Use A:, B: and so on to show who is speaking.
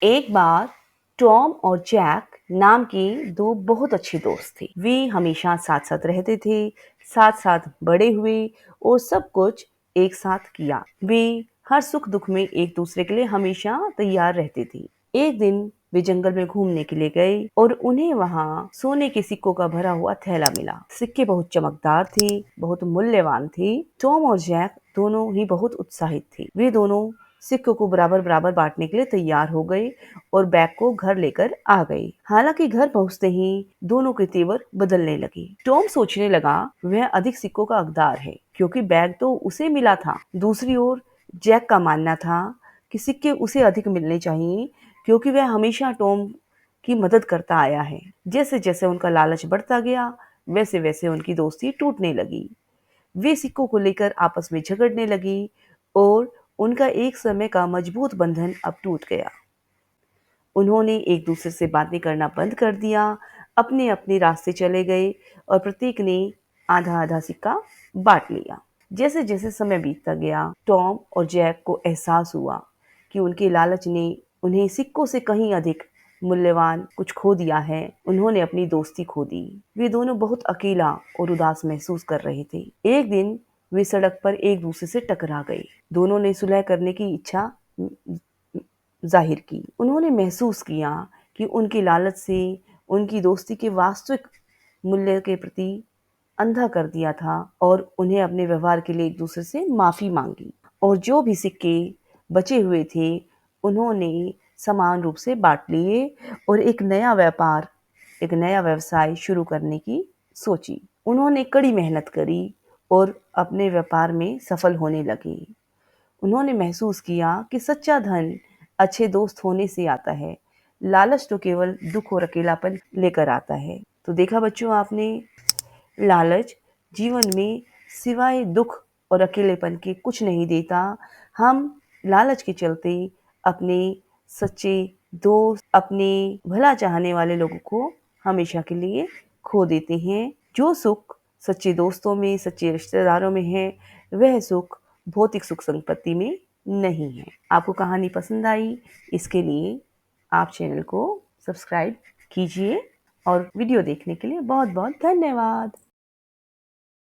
A: एक बार टॉम और जैक नाम के दो बहुत अच्छे दोस्त थे। वे हमेशा साथ साथ रहते थे, साथ साथ बड़े हुए और सब कुछ एक साथ किया। वे हर सुख दुख में एक दूसरे के लिए हमेशा तैयार रहते थे। एक दिन वे जंगल में घूमने के लिए गए और उन्हें वहाँ सोने के सिक्कों का भरा हुआ थैला मिला। सिक्के बहुत चमकदार थे, बहुत मूल्यवान थे। टॉम और जैक दोनों ही बहुत उत्साहित थे। वे दोनों सिक्कों को बराबर बराबर बांटने के लिए तैयार हो गए और बैग को घर लेकर आ गए। हालांकि घर पहुंचते ही दोनों के तेवर बदलने लगे। टॉम सोचने लगा वह अधिक सिक्कों का हकदार है क्योंकि बैग तो उसे मिला था। दूसरी ओर जैक का मानना था कि सिक्के उसे अधिक मिलने चाहिए क्योंकि वह हमेशा टॉम की मदद करता आया है। जैसे जैसे उनका लालच बढ़ता गया वैसे वैसे उनकी दोस्ती टूटने लगी। वे सिक्कों को लेकर आपस में झगड़ने लगी और उनका एक समय का मजबूत बंधन अब टूट गया। उन्होंने एक दूसरे से बातें करना बंद कर दिया, अपने अपने रास्ते चले गए और प्रत्येक ने आधा आधा सिक्का बांट लिया। जैसे जैसे समय बीतता गया टॉम और जैक को एहसास हुआ कि उनके लालच ने उन्हें सिक्कों से कहीं अधिक मूल्यवान कुछ खो दिया है। उन्होंने अपनी दोस्ती खो दी। वे दोनों बहुत अकेला और उदास महसूस कर रहे थे। एक दिन वे सड़क पर एक दूसरे से टकरा गए। दोनों ने सुलह करने की इच्छा जाहिर की। उन्होंने महसूस किया कि उनके लालच से उनकी दोस्ती के वास्तविक मूल्य के प्रति अंधा कर दिया था और उन्हें अपने व्यवहार के लिए एक दूसरे से माफी मांगी। और जो भी सिक्के बचे हुए थे उन्होंने समान रूप से बांट लिए और एक नया व्यवसाय शुरू करने की सोची। उन्होंने कड़ी मेहनत करी और अपने व्यापार में सफल होने लगे। उन्होंने महसूस किया कि सच्चा धन अच्छे दोस्त होने से आता है। लालच तो केवल दुख और अकेलापन लेकर आता है। तो देखा बच्चों आपने, लालच जीवन में सिवाय दुख और अकेलेपन के कुछ नहीं देता। हम लालच के चलते अपने सच्चे दोस्त, अपने भला चाहने वाले लोगों को हमेशा के लिए खो देते हैं। जो सुख सच्चे दोस्तों में, सच्चे रिश्तेदारों में है, वह सुख भौतिक सुख संपत्ति में नहीं है। आपको कहानी पसंद आई, इसके लिए आप चैनल को सब्सक्राइब कीजिए और वीडियो देखने के लिए बहुत बहुत धन्यवाद।